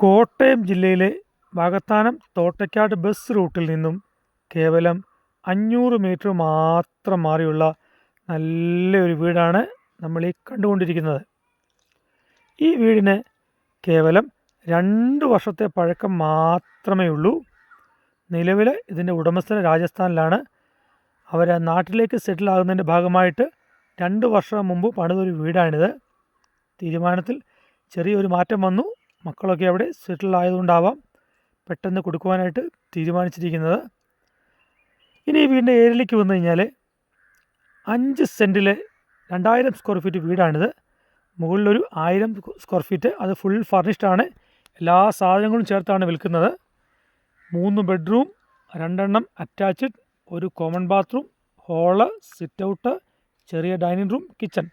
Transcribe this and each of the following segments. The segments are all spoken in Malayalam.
കോട്ടയം ജില്ലയിലെ വാകത്താനം തോട്ടയ്ക്കാട് ബസ് റൂട്ടിൽ നിന്നും കേവലം 500 മീറ്റർ മാത്രം മാറിയുള്ള നല്ലൊരു വീടാണ് നമ്മൾ ഈ കണ്ടുകൊണ്ടിരിക്കുന്നത്. ഈ വീടിന് കേവലം 2 വർഷത്തെ പഴക്കം മാത്രമേ ഉള്ളൂ. നിലവിൽ ഇതിൻ്റെ ഉടമസ്ഥൻ രാജസ്ഥാനിലാണ്. അവർ നാട്ടിലേക്ക് സെറ്റിൽ ആകുന്നതിൻ്റെ ഭാഗമായിട്ട് 2 വർഷം മുമ്പ് പണിതൊരു വീടാണിത്. തീരുമാനത്തിൽ ചെറിയൊരു മാറ്റം വന്നു. മക്കളൊക്കെ അവിടെ സെറ്റിൽ ആയതുകൊണ്ടാവാം പെട്ടെന്ന് കൊടുക്കുവാനായിട്ട് തീരുമാനിച്ചിരിക്കുന്നത്. ഇനി ഈ വീടിൻ്റെ ഏരിയയിലേക്ക് വന്നു കഴിഞ്ഞാൽ 5 സെൻറ്റിൽ 2000 സ്ക്വയർ ഫീറ്റ് വീടാണിത്. മുകളിലൊരു 1000 സ്ക്വയർ ഫീറ്റ്, അത് ഫുൾ ഫർണിഷ്ഡാണ്. എല്ലാ സാധനങ്ങളും ചേർത്താണ് വിൽക്കുന്നത്. 3 ബെഡ്റൂം, 2 എണ്ണം അറ്റാച്ച്ഡ്, ഒരു common bathroom, hall, sit out, ചെറിയ ഡൈനിങ് റൂം, കിച്ചൺ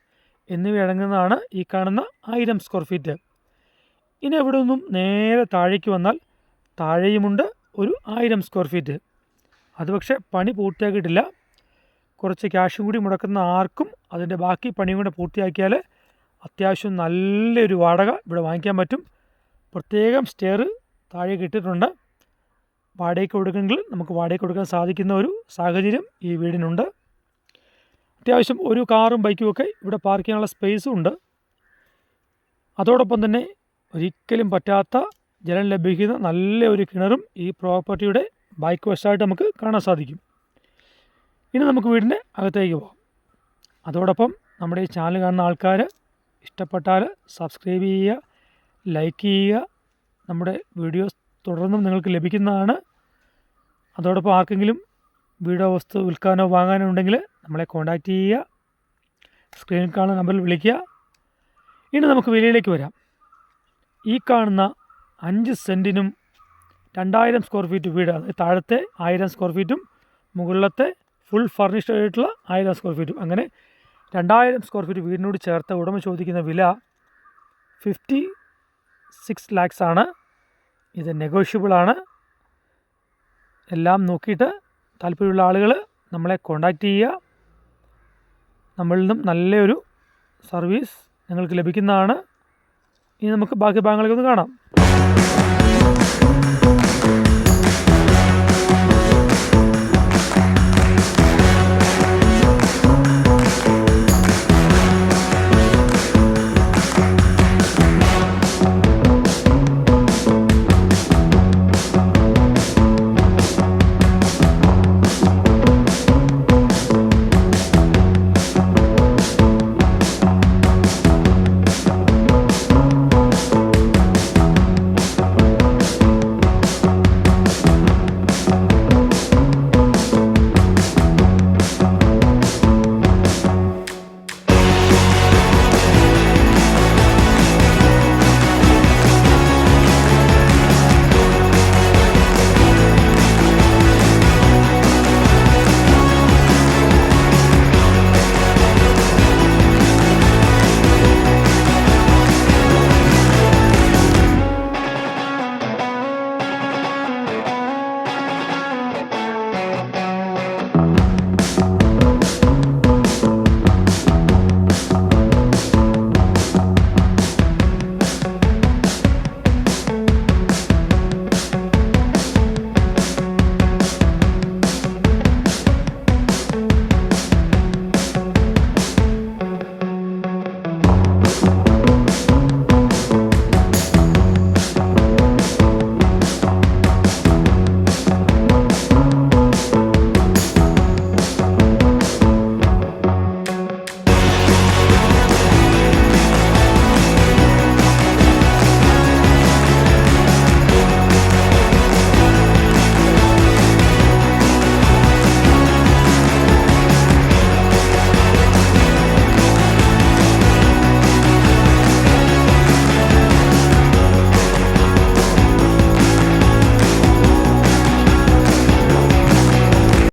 എന്നിവ അടങ്ങുന്നതാണ് ഈ കാണുന്ന 1000 സ്ക്വയർ ഫീറ്റ്. ഇനി അവിടെ നിന്നും നേരെ താഴേക്ക് വന്നാൽ താഴെയുമുണ്ട് ഒരു 1000 സ്ക്വയർ ഫീറ്റ്. അത് പക്ഷേ പണി പൂർത്തിയാക്കിയിട്ടില്ല. കുറച്ച് ക്യാഷും കൂടി മുടക്കുന്ന ആർക്കും അതിൻ്റെ ബാക്കി പണിയും കൂടെ പൂർത്തിയാക്കിയാൽ അത്യാവശ്യം നല്ലൊരു വാടക ഇവിടെ വാങ്ങിക്കാൻ പറ്റും. പ്രത്യേകം സ്റ്റെയർ താഴേക്ക് ഇട്ടിട്ടുണ്ട്. വാടകയ്ക്ക് കൊടുക്കണമെങ്കിൽ നമുക്ക് വാടകയ്ക്ക് കൊടുക്കാൻ സാധിക്കുന്ന ഒരു സാഹചര്യം ഈ വീടിനുണ്ട്. അത്യാവശ്യം ഒരു കാറും ബൈക്കും ഒക്കെ ഇവിടെ പാർക്ക് ചെയ്യാനുള്ള സ്പേസും ഉണ്ട്. അതോടൊപ്പം തന്നെ ഒരിക്കലും പറ്റാത്ത ജലം ലഭിക്കുന്ന നല്ല ഒരു കിണറും ഈ പ്രോപ്പർട്ടിയുടെ ബാക്ക് വശമായിട്ട് നമുക്ക് കാണാൻ സാധിക്കും. ഇനി നമുക്ക് വീടിൻ്റെ അകത്തേക്ക് പോകാം. അതോടൊപ്പം നമ്മുടെ ഈ ചാനൽ കാണുന്ന ആൾക്കാർ ഇഷ്ടപ്പെട്ടാൽ സബ്സ്ക്രൈബ് ചെയ്യുക, ലൈക്ക് ചെയ്യുക. നമ്മുടെ വീഡിയോസ് തുടർന്നും നിങ്ങൾക്ക് ലഭിക്കുന്നതാണ്. അതോടൊപ്പം ആർക്കെങ്കിലും വീടോ വസ്തു വിൽക്കാനോ വാങ്ങാനോ ഉണ്ടെങ്കിൽ നമ്മളെ കോൺടാക്റ്റ് ചെയ്യുക. സ്ക്രീനിൽ കാണുന്ന നമ്പറിൽ വിളിക്കുക. ഇനി നമുക്ക് വിലയിലേക്ക് വരാം. ഈ കാണുന്ന 5 സെൻറ്റിനും 2000 സ്ക്വയർ ഫീറ്റ് വീട്, അതായത് താഴത്തെ 1000 സ്ക്വയർ ഫീറ്റും മുകളിലത്തെ ഫുൾ ഫർണിഷ്ഡ് ആയിട്ടുള്ള 1000 സ്ക്വയർ ഫീറ്റും, അങ്ങനെ 2000 സ്ക്വയർ ഫീറ്റ് വീടിനോട് ചേർത്ത് ഉടമ ചോദിക്കുന്ന വില 56 lakhs ആണ്. ഇത് നെഗോഷ്യബിളാണ്. എല്ലാം നോക്കിയിട്ട് താല്പര്യമുള്ള ആളുകൾ നമ്മളെ കോൺടാക്റ്റ് ചെയ്യുക. നമ്മളിൽ നിന്നും നല്ലൊരു സർവീസ് നിങ്ങൾക്ക് ലഭിക്കുന്നതാണ്. ഇനി നമുക്ക് ബാക്കി ഭാഗങ്ങളൊക്കെ ഒന്ന് കാണാം.